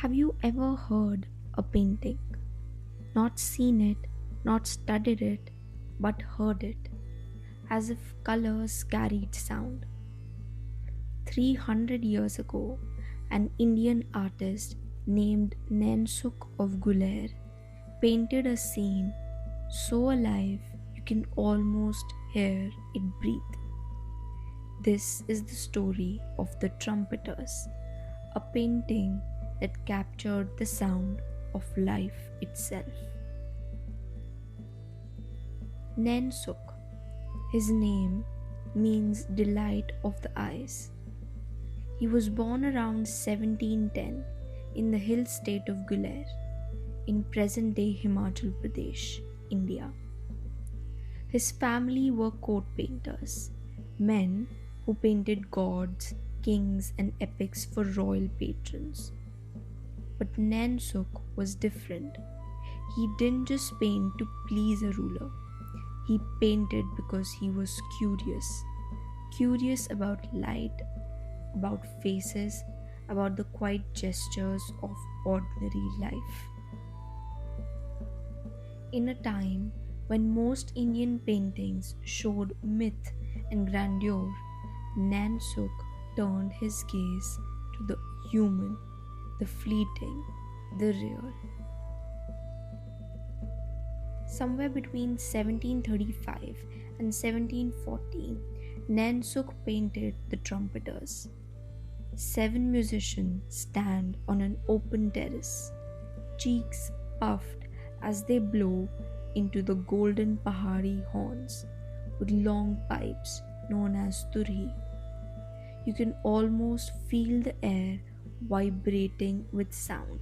Have you ever heard a painting? Not seen it, not studied it, but heard it, as if colors carried sound. 300 years ago, an Indian artist named Nainsukh of Guler painted a scene so alive you can almost hear it breathe. This is the story of the Trumpeters, a painting that captured the sound of life itself. Nainsukh, his name means delight of the eyes. He was born around 1710 in the hill state of Guler, in present day Himachal Pradesh, India. His family were court painters, men who painted gods, kings, and epics for royal patrons. But Nainsukh was different. He didn't just paint to please a ruler, he painted because he was curious about light, about faces, about the quiet gestures of ordinary life. In a time when most Indian paintings showed myth and grandeur, Nainsukh turned his gaze to the human, the fleeting, the real. Somewhere between 1735 and 1740, Nainsukh painted the Trumpeters. 7 musicians stand on an open terrace, cheeks puffed as they blow into the golden pahari horns with long pipes known as turhi. You can almost feel the air vibrating with sound.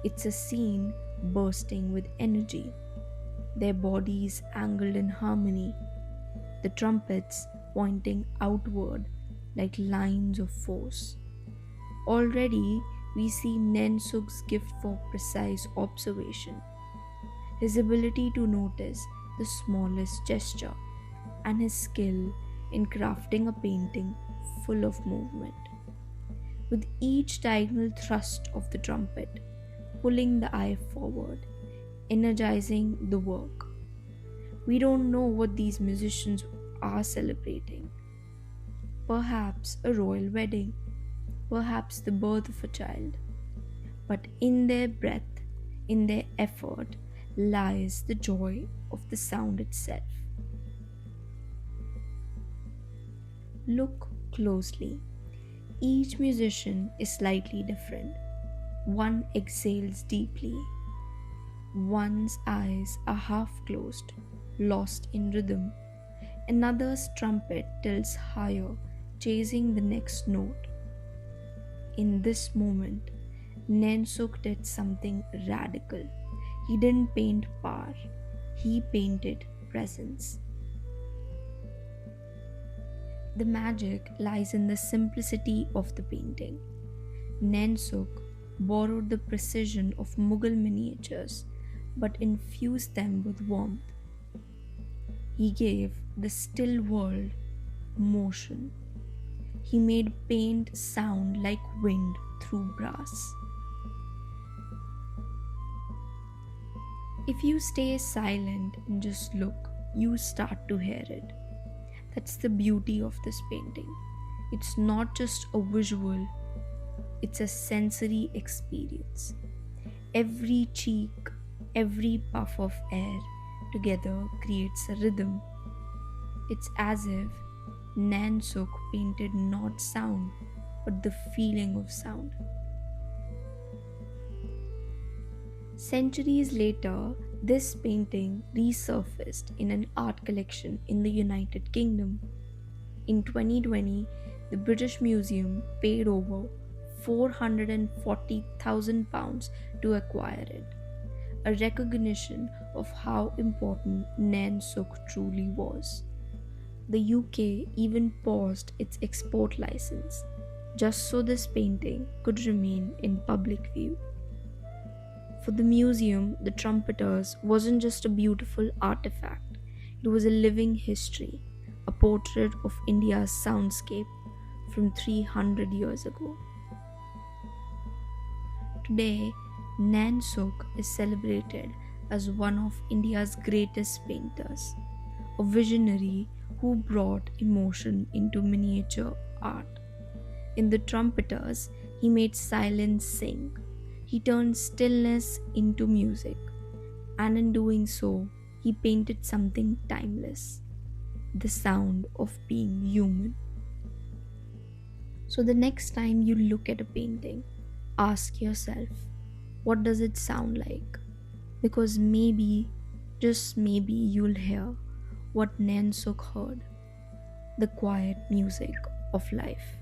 It's a scene bursting with energy, their bodies angled in harmony, the trumpets pointing outward like lines of force. Already, we see Nainsukh's gift for precise observation, his ability to notice the smallest gesture, and his skill in crafting a painting full of movement. With each diagonal thrust of the trumpet, pulling the eye forward, energizing the work. We don't know what these musicians are celebrating. Perhaps a royal wedding, perhaps the birth of a child. But in their breath, in their effort, lies the joy of the sound itself. Look closely. Each musician is slightly different. One exhales deeply. One's eyes are half closed, lost in rhythm. Another's trumpet tilts higher, chasing the next note. In this moment, Nainsook did something radical. He didn't paint power, he painted presence. The magic lies in the simplicity of the painting. Nainsook borrowed the precision of Mughal miniatures but infused them with warmth. He gave the still world motion. He made paint sound like wind through brass. If you stay silent and just look, you start to hear it. That's the beauty of this painting. It's not just a visual, it's a sensory experience. Every cheek, every puff of air together creates a rhythm. It's as if Nansuk painted not sound, but the feeling of sound. Centuries later, this painting resurfaced in an art collection in the United Kingdom. In 2020, the British Museum paid over £440,000 to acquire it, a recognition of how important Nansuk truly was. The UK even paused its export license just so this painting could remain in public view. For the museum, the Trumpeters wasn't just a beautiful artifact, it was a living history, a portrait of India's soundscape from 300 years ago. Today, Nainsukh is celebrated as one of India's greatest painters, a visionary who brought emotion into miniature art. In the Trumpeters, he made silence sing. He turned stillness into music, and in doing so, he painted something timeless, the sound of being human. So, the next time you look at a painting, ask yourself, what does it sound like? Because maybe, just maybe, you'll hear what Nansuk heard, the quiet music of life.